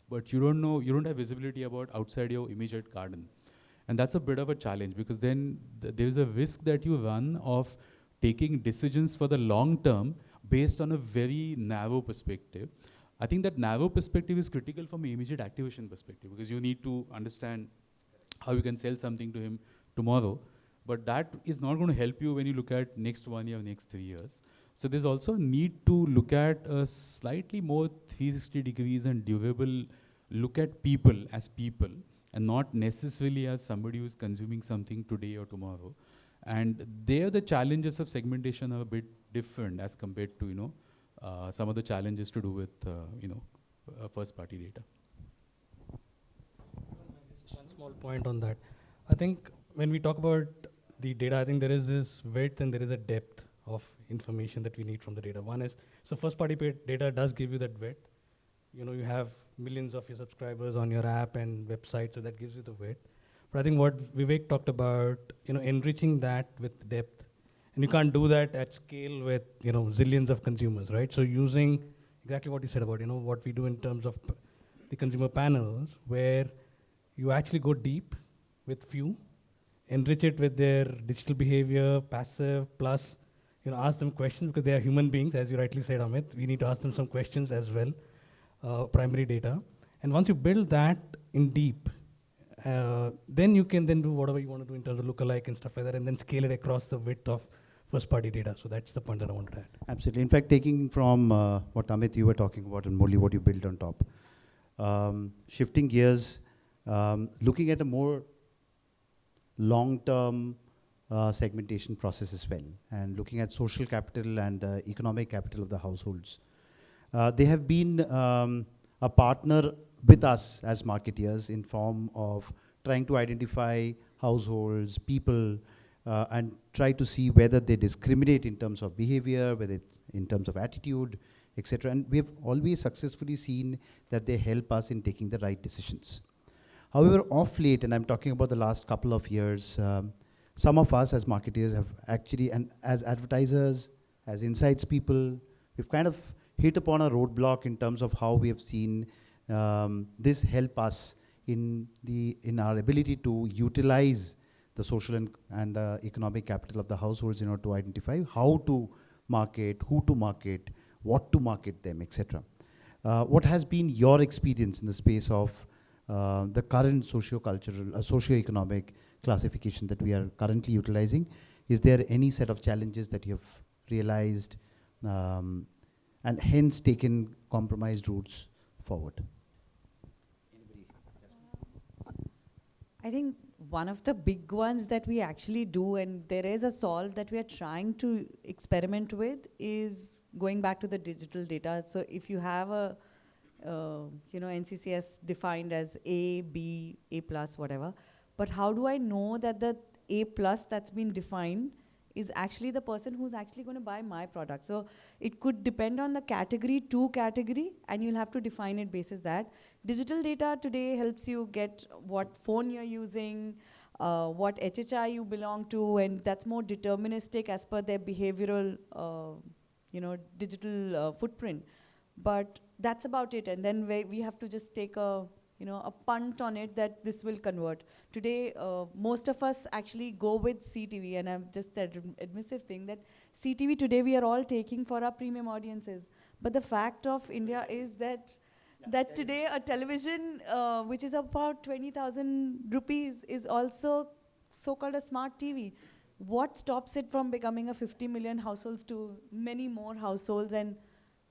but you don't have visibility about outside your immediate garden. And that's a bit of a challenge, because then there is a risk that you run of taking decisions for the long term based on a very narrow perspective. I think that narrow perspective is critical from an immediate activation perspective, because you need to understand how you can sell something to him tomorrow. But that is not going to help you when you look at next 1 year, next 3 years. So there's also a need to look at a slightly more 360 degrees and durable look at people as people, and not necessarily as somebody who's consuming something today or tomorrow. And there the challenges of segmentation are a bit different as compared to, some of the challenges to do with, first party data. One small point on that. I think when we talk about the data, I think there is this width and there is a depth of information that we need from the data. One is, so first party data does give you that width. You have millions of your subscribers on your app and website, so that gives you the width. But I think what Vivek talked about, enriching that with depth, and you can't do that at scale with, zillions of consumers, right? So using exactly what you said about, what we do in terms of the consumer panels, where you actually go deep with few, enrich it with their digital behavior, passive, plus, ask them questions, because they are human beings, as you rightly said, Amit. We need to ask them some questions as well, primary data. And once you build that in deep, then you can then do whatever you want to do in terms of lookalike and stuff like that, and then scale it across the width of first-party data. So that's the point that I wanted to add. Absolutely. In fact, taking from what Amit you were talking about, and Molly what you built on top, shifting gears, looking at a more long-term segmentation process as well, and looking at social capital and the economic capital of the households. They have been a partner with us as marketeers in form of trying to identify households, people, and try to see whether they discriminate in terms of behavior, whether it's in terms of attitude, etc. And we have always successfully seen that they help us in taking the right decisions. However, off late, and I'm talking about the last couple of years, some of us as marketeers have actually, and as advertisers, as insights people, we've kind of hit upon a roadblock in terms of how we have seen this help us in our ability to utilize the social and the economic capital of the households in order to identify how to market, who to market, what to market them, etc. What has been your experience in the space of the current socio-cultural, socio-economic classification that we are currently utilizing? Is there any set of challenges that you have realized and hence taken compromised routes forward? I think one of the big ones that we actually do, and there is a solve that we are trying to experiment with, is going back to the digital data. So if you have a, NCCS defined as A, B, A plus, whatever, but how do I know that the A plus that's been defined is actually the person who's actually going to buy my product? So it could depend on the category to category, and you'll have to define it basis that. Digital data today helps you get what phone you're using, what HHI you belong to, and that's more deterministic as per their behavioral, digital footprint. But that's about it, and then we have to just take a punt on it that this will convert. Today, most of us actually go with CTV, and I'm just an admissive thing that CTV today we are all taking for our premium audiences. But the fact of India is that today a television which is about 20,000 rupees is also so-called a smart TV. What stops it from becoming a 50 million households to many more households? And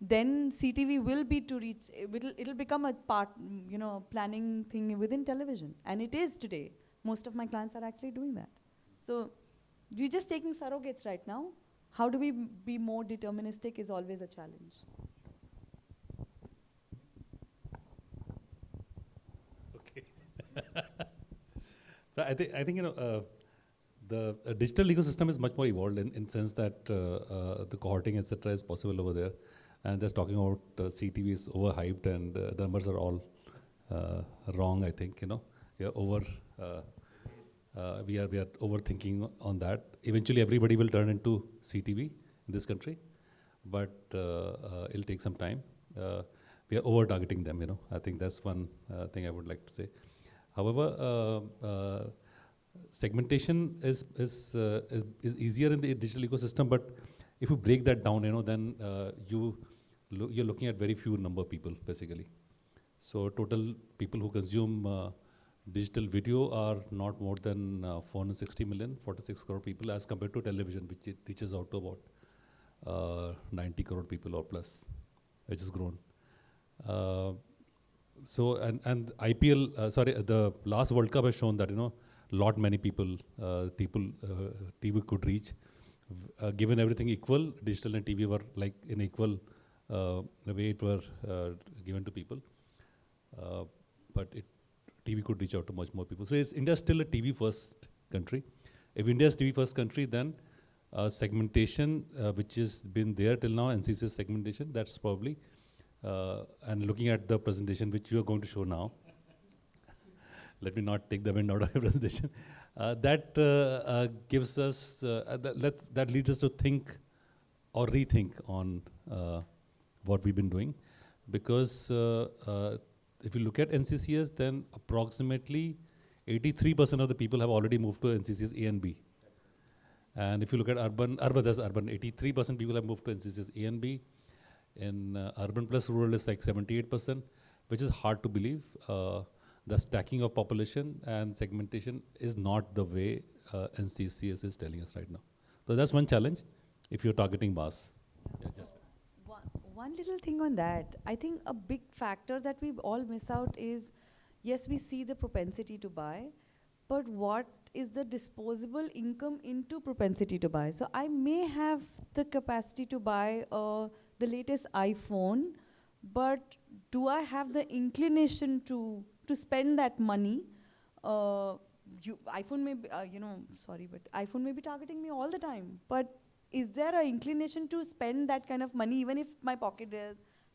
then CTV will be to reach, it'll become a part, planning thing within television. And it is today. Most of my clients are actually doing that. So we're just taking surrogates right now. How do we be more deterministic is always a challenge. Okay. So I think the digital ecosystem is much more evolved in sense that the cohorting, etc., is possible over there. And just talking about CTV is overhyped, and the numbers are all wrong. I think we are overthinking on that. Eventually, everybody will turn into CTV in this country, but it'll take some time. we are over targeting them. I think that's one thing I would like to say. However, segmentation is easier in the digital ecosystem, but if you break that down, then you're looking at very few number of people basically. So total people who consume digital video are not more than 460 million, 46 crore people, as compared to television, which it reaches out to about 90 crore people or plus, which has grown. So and IPL, the last World Cup has shown that lot many people TV could reach. Given everything equal, digital and TV were like in equal way it were given to people. But TV could reach out to much more people. So India is still a TV first country. If India is TV first country, then segmentation, which has been there till now, NCC's segmentation, that's probably, and looking at the presentation which you are going to show now, let me not take the wind out of your presentation, that gives us, that leads us to think or rethink on what we've been doing. Because if you look at NCCS, then approximately 83% of the people have already moved to NCCS A and B. And if you look at urban, that's urban, 83% people have moved to NCCS A and B. In urban plus rural is like 78%, which is hard to believe. The stacking of population and segmentation is not the way NCCS is telling us right now. So that's one challenge if you're targeting mass. Yeah, just one little thing on that. I think a big factor that we all miss out is, yes, we see the propensity to buy, but what is the disposable income into propensity to buy? So I may have the capacity to buy the latest iPhone, but do I have the inclination to spend that money? iPhone may be, sorry, but iPhone may be targeting me all the time, but is there an inclination to spend that kind of money even if my pocket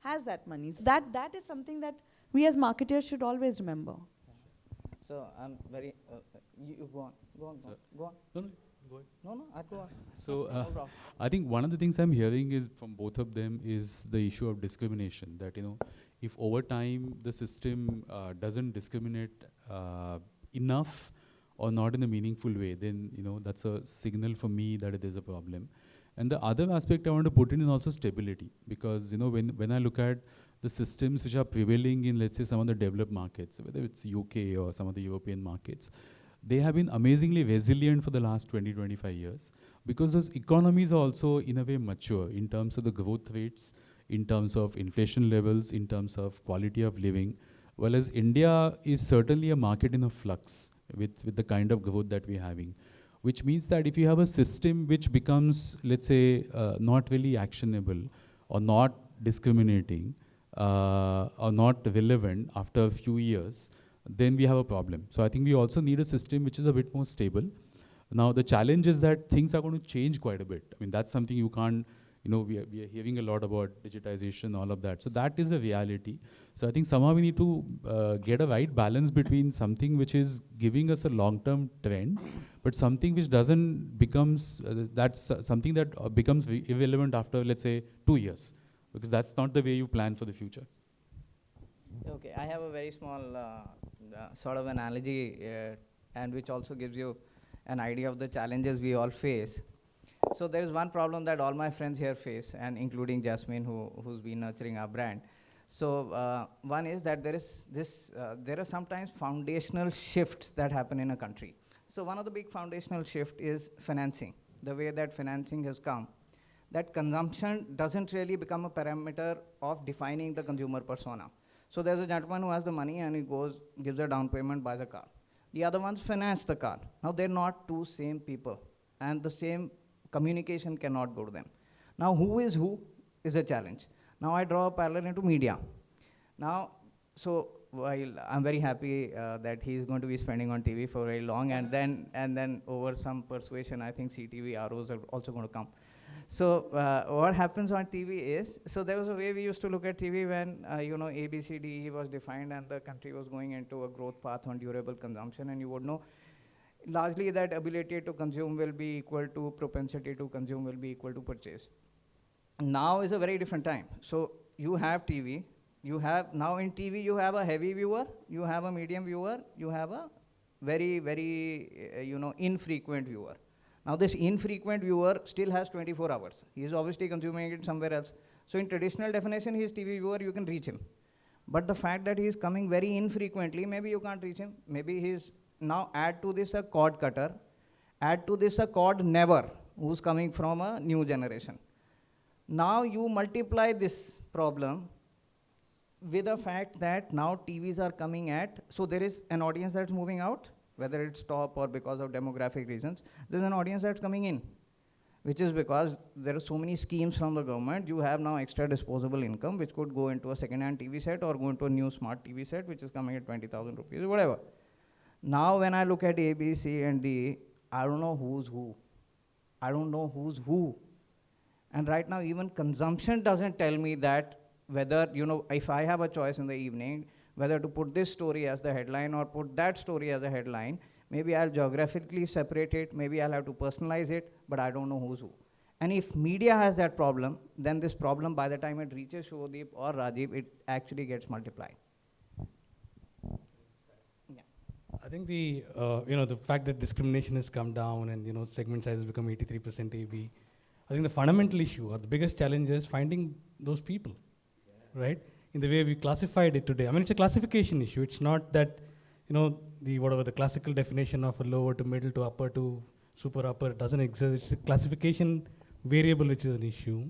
has that money? So that is something that we as marketers should always remember. So I'm very, you go on. No, go ahead. No, I go on. So No problem. I think one of the things I'm hearing is from both of them is the issue of discrimination, that if over time the system doesn't discriminate enough or not in a meaningful way, then that's a signal for me that there's a problem. And the other aspect I want to put in is also stability, because when I look at the systems which are prevailing in, let's say, some of the developed markets, whether it's UK or some of the European markets, they have been amazingly resilient for the last 20-25 years, because those economies are also in a way mature in terms of the growth rates, in terms of inflation levels, in terms of quality of living. Whereas India is certainly a market in a flux with the kind of growth that we're having, which means that if you have a system which becomes, let's say, not really actionable or not discriminating or not relevant after a few years, then we have a problem. So I think we also need a system which is a bit more stable. Now the challenge is that things are going to change quite a bit. I mean, that's something you can't, we are hearing a lot about digitization, all of that. So that is a reality. So I think somehow we need to get a right balance between something which is giving us a long-term trend, but something which doesn't becomes, that's something that becomes irrelevant after, let's say, 2 years, because that's not the way you plan for the future. Okay, I have a very small sort of analogy, and which also gives you an idea of the challenges we all face. So there is one problem that all my friends here face, and including Jasmine, who's been nurturing our brand. So one is that there are sometimes foundational shifts that happen in a country. So one of the big foundational shift is financing. The way that financing has come, that consumption doesn't really become a parameter of defining the consumer persona. So there's a gentleman who has the money and he goes, gives a down payment, buys a car. The other ones finance the car. Now they're not two same people, and the same communication cannot go to them. Now who is a challenge. Now I draw a parallel into media. Now, so while I'm very happy that he's going to be spending on TV for very long, and then over some persuasion, I think CTV ROs are also going to come. So what happens on TV is, so there was a way we used to look at TV when ABCDE was defined and the country was going into a growth path on durable consumption, and you would know largely that ability to consume will be equal to propensity to consume will be equal to purchase. Now is a very different time. So you have TV, You have, now in TV, you have a heavy viewer, you have a medium viewer, you have a very, very, infrequent viewer. Now this infrequent viewer still has 24 hours. He is obviously consuming it somewhere else. So in traditional definition, he is TV viewer, you can reach him. But the fact that he is coming very infrequently, maybe you can't reach him. Maybe he's, now add to this a cord cutter, add to this a cord never, who's coming from a new generation. Now you multiply this problem with the fact that now TVs are coming at, so there is an audience that's moving out, whether it's top or because of demographic reasons, there's an audience that's coming in, which is because there are so many schemes from the government, you have now extra disposable income, which could go into a second-hand TV set or go into a new smart TV set, which is coming at 20,000 rupees, or whatever. Now when I look at A, B, C, and D, I don't know who's who. I don't know who's who. And right now, even consumption doesn't tell me that whether, if I have a choice in the evening, whether to put this story as the headline or put that story as a headline, maybe I'll geographically separate it, maybe I'll have to personalize it, but I don't know who's who. And if media has that problem, then this problem, by the time it reaches Shubhadeep or Rajiv, it actually gets multiplied. Yeah. I think the fact that discrimination has come down and segment size has become 83% AB. I think the fundamental issue or the biggest challenge is finding those people, right? In the way we classified it today. I mean, it's a classification issue. It's not that, the classical definition of a lower to middle to upper to super upper doesn't exist. It's a classification variable which is an issue.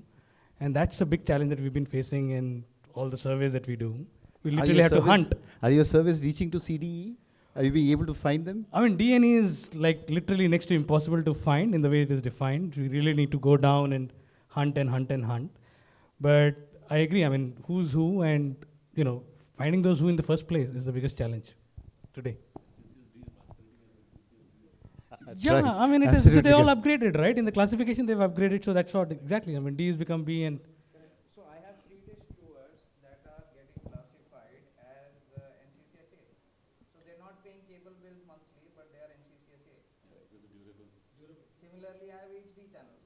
And that's a big challenge that we've been facing in all the surveys that we do. We literally have to hunt. Are your surveys reaching to CDE? Are you being able to find them? I mean, DNA is like literally next to impossible to find in the way it is defined. We really need to go down and hunt and hunt and hunt. But I agree. I mean, who's who, and finding those who in the first place is the biggest challenge today. Yeah, right. I mean, it is. They all upgraded, right? In the classification, they've upgraded. So that's what exactly. I mean, D has become B, and So I have 3 list viewers that are getting classified as NCCSA. So they're not paying cable bills monthly, but they are NCCSA. Similarly, I have HD channels.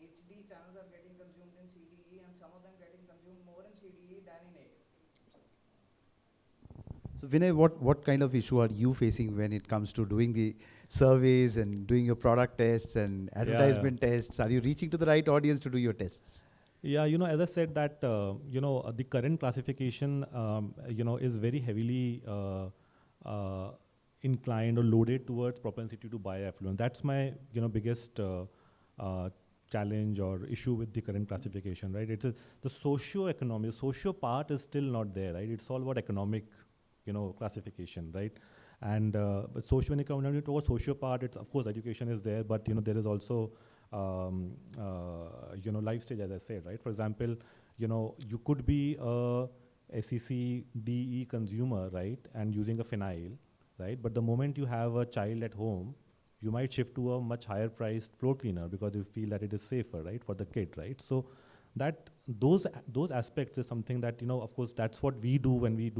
HD channels are getting consumed in CDE, and some of them getting consumed more in CDE than in A. So Vinay, what kind of issue are you facing when it comes to doing the surveys and doing your product tests and advertisement tests? Are you reaching to the right audience to do your tests? Yeah, as I said that, the current classification, is very heavily inclined or loaded towards propensity to buy affluent. That's my, biggest challenge or issue with the current classification, right? It's the socio-economic, socio part is still not there, right? It's all about economic, classification, right? And but socio and economic towards socio part, it's of course education is there, but there is also life stage, as I said, right? For example, you could be a SEC DE consumer, right, and using a phenyl, right? But the moment you have a child at home, you might shift to a much higher priced floor cleaner because you feel that it is safer, right, for the kid, right? So that those aspects is something that of course that's what we do when we do